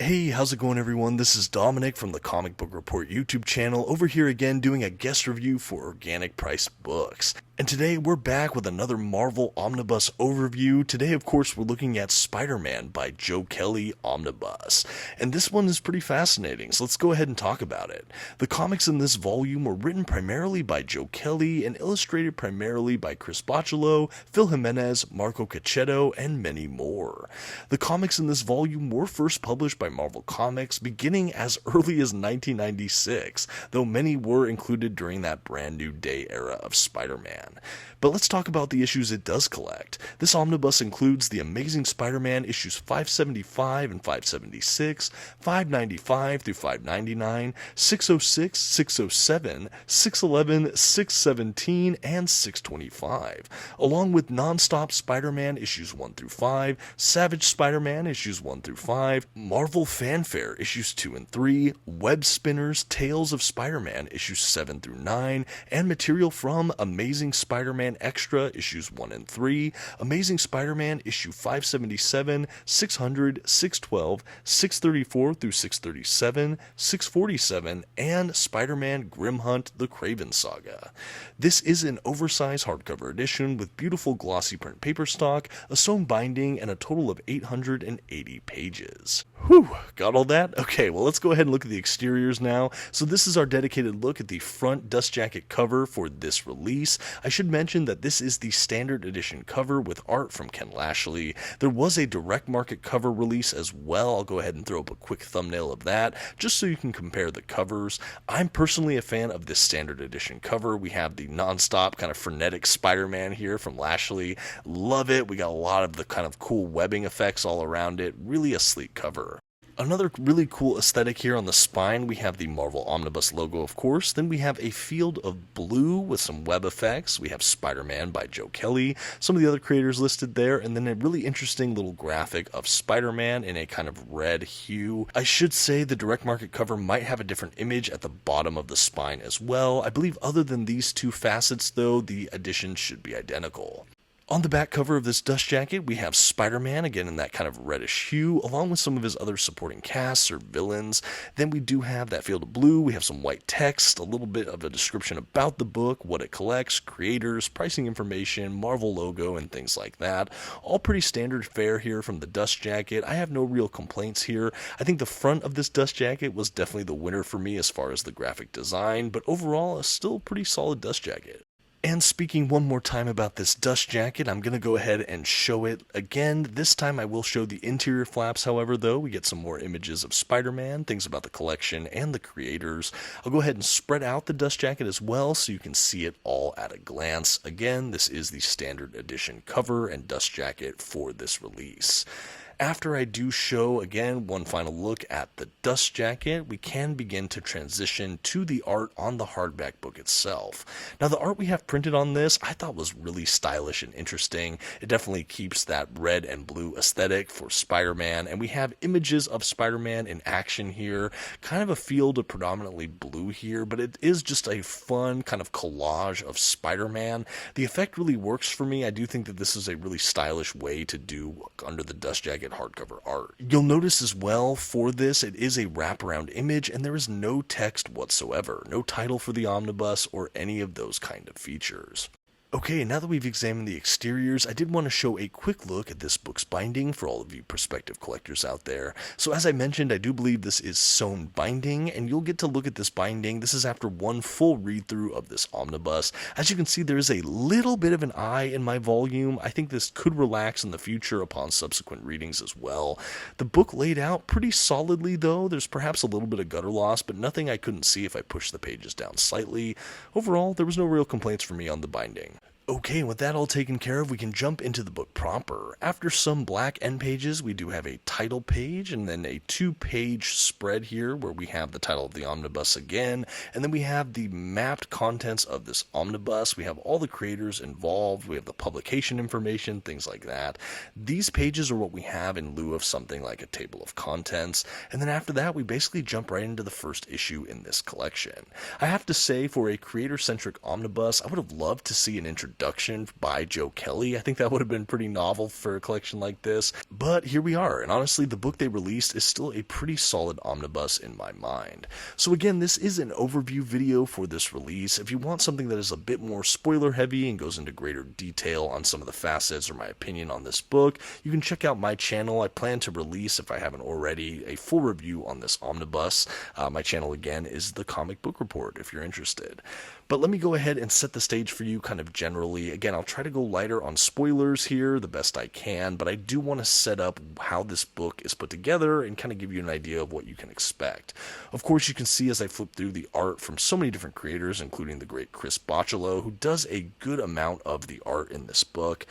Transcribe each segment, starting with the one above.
Hey, how's it going everyone? This is Dominic from the Comic Book Report YouTube channel, over here again doing a guest review for Organic Priced Books. And today we're back with another Marvel Omnibus overview. Today, of course, we're looking at Spider-Man by Joe Kelly Omnibus. And this one is pretty fascinating, so let's go ahead and talk about it. The comics in this volume were written primarily by Joe Kelly and illustrated primarily by Chris Bachalo, Phil Jimenez, Marco Cacchetto, and many more. The comics in this volume were first published by Marvel Comics beginning as early as 1996, though many were included during that brand new day era of Spider-Man. But let's talk about the issues it does collect. This omnibus includes The Amazing Spider-Man issues 575 and 576, 595 through 599, 606, 607, 611, 617, and 625, along with Non-Stop Spider-Man issues 1 through 5, Savage Spider-Man issues 1 through 5, Marvel Fanfare issues 2 and 3, Web Spinners Tales of Spider-Man issues 7 through 9, and material from Amazing Spider-Man Extra issues 1 and 3, Amazing Spider-Man issue 577, 600, 612, 634 through 637, 647, and Spider-Man Grim Hunt: The Kraven Saga. This is an oversized hardcover edition with beautiful glossy print paper stock, a sewn binding, and a total of 880 pages. Whew, got all that? Okay, well let's go ahead and look at the exteriors now. So this is our dedicated look at the front dust jacket cover for this release. I should mention that this is the standard edition cover with art from Ken Lashley. There was a direct market cover release as well. I'll go ahead and throw up a quick thumbnail of that just so you can compare the covers. I'm personally a fan of this standard edition cover. We have the non-stop kind of frenetic Spider-Man here from Lashley. Love it. We got a lot of the kind of cool webbing effects all around it. Really a sleek cover. Another really cool aesthetic here on the spine, we have the Marvel Omnibus logo, of course. Then we have a field of blue with some web effects. We have Spider-Man by Joe Kelly, some of the other creators listed there, and then a really interesting little graphic of Spider-Man in a kind of red hue. I should say the direct market cover might have a different image at the bottom of the spine as well. I believe other than these two facets, though, the editions should be identical. On the back cover of this dust jacket, we have Spider-Man, again in that kind of reddish hue, along with some of his other supporting casts or villains. Then we do have that field of blue, we have some white text, a little bit of a description about the book, what it collects, creators, pricing information, Marvel logo, and things like that. All pretty standard fare here from the dust jacket. I have no real complaints here. I think the front of this dust jacket was definitely the winner for me as far as the graphic design, but overall, a still pretty solid dust jacket. And speaking one more time about this dust jacket, I'm going to go ahead and show it again. This time I will show the interior flaps, however, though. We get some more images of Spider-Man, things about the collection, and the creators. I'll go ahead and spread out the dust jacket as well so you can see it all at a glance. Again, this is the standard edition cover and dust jacket for this release. After I do show, again, one final look at the dust jacket, we can begin to transition to the art on the hardback book itself. Now, the art we have printed on this, I thought was really stylish and interesting. It definitely keeps that red and blue aesthetic for Spider-Man, and we have images of Spider-Man in action here, kind of a field of predominantly blue here, but it is just a fun kind of collage of Spider-Man. The effect really works for me. I do think that this is a really stylish way to do under the dust jacket hardcover art. You'll notice as well for this, it is a wraparound image and there is no text whatsoever, no title for the omnibus or any of those kind of features. Okay, now that we've examined the exteriors, I did want to show a quick look at this book's binding for all of you prospective collectors out there. So as I mentioned, I do believe this is sewn binding, and you'll get to look at this binding. This is after one full read-through of this omnibus. As you can see, there is a little bit of an eye in my volume. I think this could relax in the future upon subsequent readings as well. The book laid out pretty solidly, though. There's perhaps a little bit of gutter loss, but nothing I couldn't see if I pushed the pages down slightly. Overall, there was no real complaints for me on the binding. Okay, with that all taken care of, we can jump into the book proper. After some black end pages, we do have a title page and then a 2-page spread here where we have the title of the omnibus again, and then we have the mapped contents of this omnibus. We have all the creators involved, we have the publication information, things like that. These pages are what we have in lieu of something like a table of contents, and then after that, we basically jump right into the first issue in this collection. I have to say, for a creator-centric omnibus, I would have loved to see an introduction introduction by Joe Kelly. I think that would have been pretty novel for a collection like this. But here we are, and honestly, the book they released is still a pretty solid omnibus in my mind. So again, this is an overview video for this release. If you want something that is a bit more spoiler heavy and goes into greater detail on some of the facets or my opinion on this book, you can check out my channel. I plan to release, if I haven't already, a full review on this omnibus. My channel again is The Comic Book Report if you're interested. But let me go ahead and set the stage for you kind of generally. Again, I'll try to go lighter on spoilers here the best I can, but I do want to set up how this book is put together and kind of give you an idea of what you can expect. Of course, you can see as I flip through the art from so many different creators, including the great Chris Bocciolo, who does a good amount of the art in this book.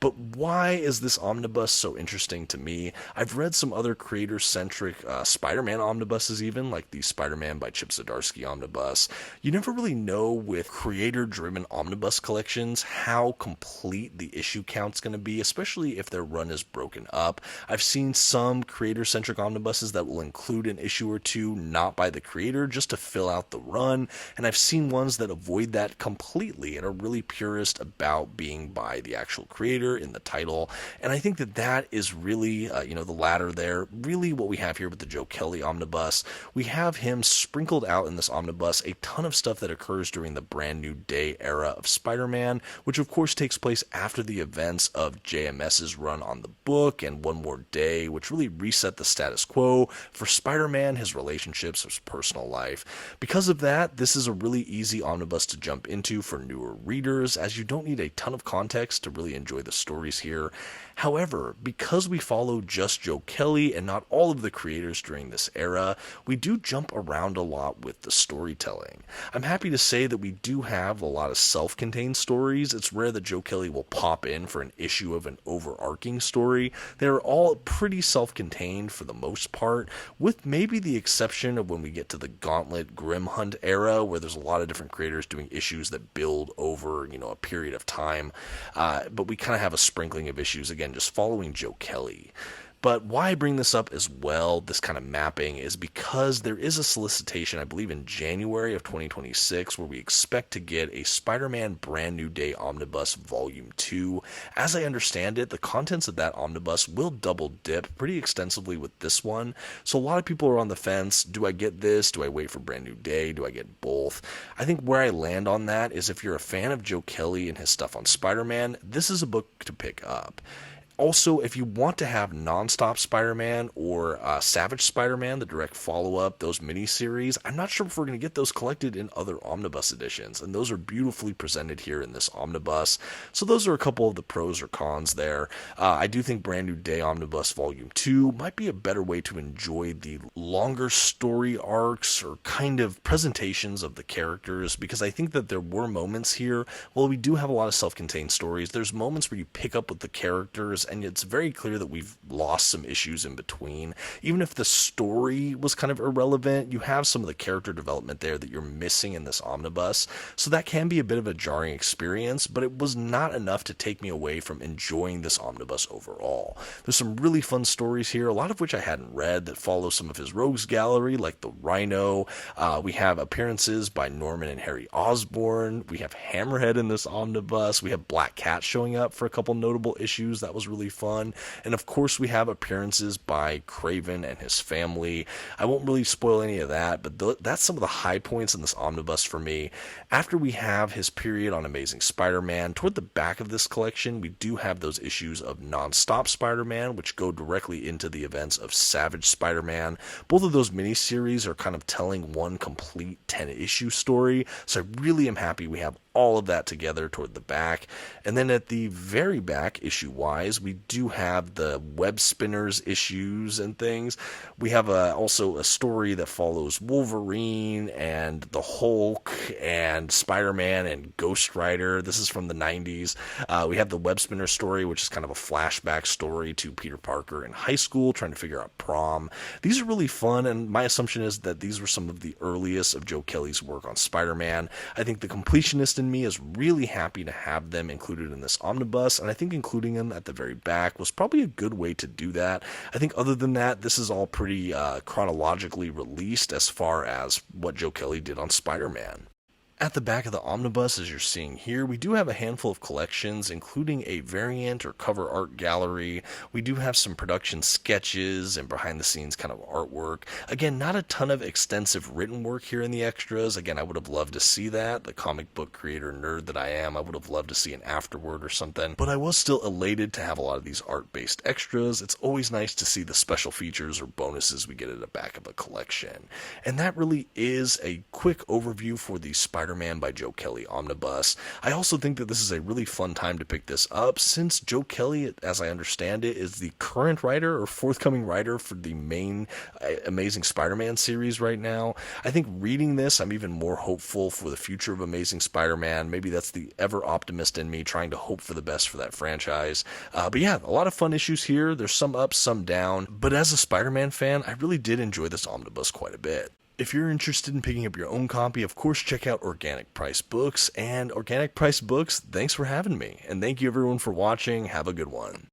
But why is this omnibus so interesting to me? I've read some other creator-centric Spider-Man omnibuses even, like the Spider-Man by Chip Zdarsky omnibus. You never really know with creator-driven omnibus collections how complete the issue count's going to be, especially if their run is broken up. I've seen some creator-centric omnibuses that will include an issue or two not by the creator just to fill out the run, and I've seen ones that avoid that completely and are really purist about being by the actual creator in the title. And I think that is really, the latter there, really what we have here with the Joe Kelly omnibus. We have him sprinkled out in this omnibus a ton of stuff that occurs during the Brand New Day era of Spider-Man, which of course takes place after the events of JMS's run on the book and One More Day, which really reset the status quo for Spider-Man, his relationships, his personal life. Because of that, this is a really easy omnibus to jump into for newer readers, as you don't need a ton of context to really enjoy the stories here. However, because we follow just Joe Kelly and not all of the creators during this era, we do jump around a lot with the storytelling. I'm happy to say that we do have a lot of self-contained stories. It's rare that Joe Kelly will pop in for an issue of an overarching story. They're all pretty self-contained for the most part, with maybe the exception of when we get to the Gauntlet Grim Hunt era, where there's a lot of different creators doing issues that build over, a period of time. But we kind of have a sprinkling of issues, again, just following Joe Kelly. But why I bring this up as well, this kind of mapping, is because there is a solicitation, I believe in January of 2026, where we expect to get a Spider-Man Brand New Day Omnibus Volume 2. As I understand it, the contents of that omnibus will double dip pretty extensively with this one. So a lot of people are on the fence. Do I get this? Do I wait for Brand New Day? Do I get both? I think where I land on that is if you're a fan of Joe Kelly and his stuff on Spider-Man, this is a book to pick up. Also, if you want to have Nonstop Spider-Man or Savage Spider-Man, the direct follow-up, those miniseries, I'm not sure if we're going to get those collected in other omnibus editions, and those are beautifully presented here in this omnibus. So those are a couple of the pros or cons there. I do think Brand New Day Omnibus Volume 2 might be a better way to enjoy the longer story arcs or kind of presentations of the characters, because I think that there were moments here, while we do have a lot of self-contained stories, there's moments where you pick up with the characters and it's very clear that we've lost some issues in between. Even if the story was kind of irrelevant, you have some of the character development there that you're missing in this omnibus, so that can be a bit of a jarring experience, but it was not enough to take me away from enjoying this omnibus overall. There's some really fun stories here, a lot of which I hadn't read, that follow some of his rogues gallery, like the Rhino. We have appearances by Norman and Harry Osborn. We have Hammerhead in this omnibus. We have Black Cat showing up for a couple notable issues. That was really fun. And of course we have appearances by Kraven and his family. I won't really spoil any of that, but that's some of the high points in this omnibus for me. After we have his period on Amazing Spider-Man, toward the back of this collection, we do have those issues of Nonstop Spider-Man, which go directly into the events of Savage Spider-Man. Both of those miniseries are kind of telling one complete 10-issue story, so I really am happy we have all of that together toward the back. And then at the very back, issue-wise, we do have the web spinners issues and things. We have also a story that follows Wolverine and the Hulk and Spider-Man and Ghost Rider. This is from the 90s. We have the web spinner story, which is kind of a flashback story to Peter Parker in high school trying to figure out prom. These are really fun, and my assumption is that these were some of the earliest of Joe Kelly's work on Spider-Man. I think the completionist in me is really happy to have them included in this omnibus, and I think including them at the very back was probably a good way to do that. I think other than that, this is all pretty chronologically released as far as what Joe Kelly did on Spider-Man. At the back of the omnibus, as you're seeing here, we do have a handful of collections, including a variant or cover art gallery. We do have some production sketches and behind the scenes kind of artwork. Again, not a ton of extensive written work here in the extras. Again, I would have loved to see that. The comic book creator nerd that I am, I would have loved to see an afterword or something. But I was still elated to have a lot of these art-based extras. It's always nice to see the special features or bonuses we get at the back of a collection. And that really is a quick overview for the Spider-Man by Joe Kelly omnibus. I also think that this is a really fun time to pick this up, since Joe Kelly, as I understand it, is the current writer or forthcoming writer for the main Amazing Spider-Man series right now. I think reading this, I'm even more hopeful for the future of Amazing Spider-Man. Maybe that's the ever optimist in me trying to hope for the best for that franchise. But yeah, a lot of fun issues here. There's some up, some down. But as a Spider-Man fan, I really did enjoy this omnibus quite a bit. If you're interested in picking up your own copy, of course, check out Organic Price Books. And Organic Price Books, thanks for having me. And thank you everyone for watching. Have a good one.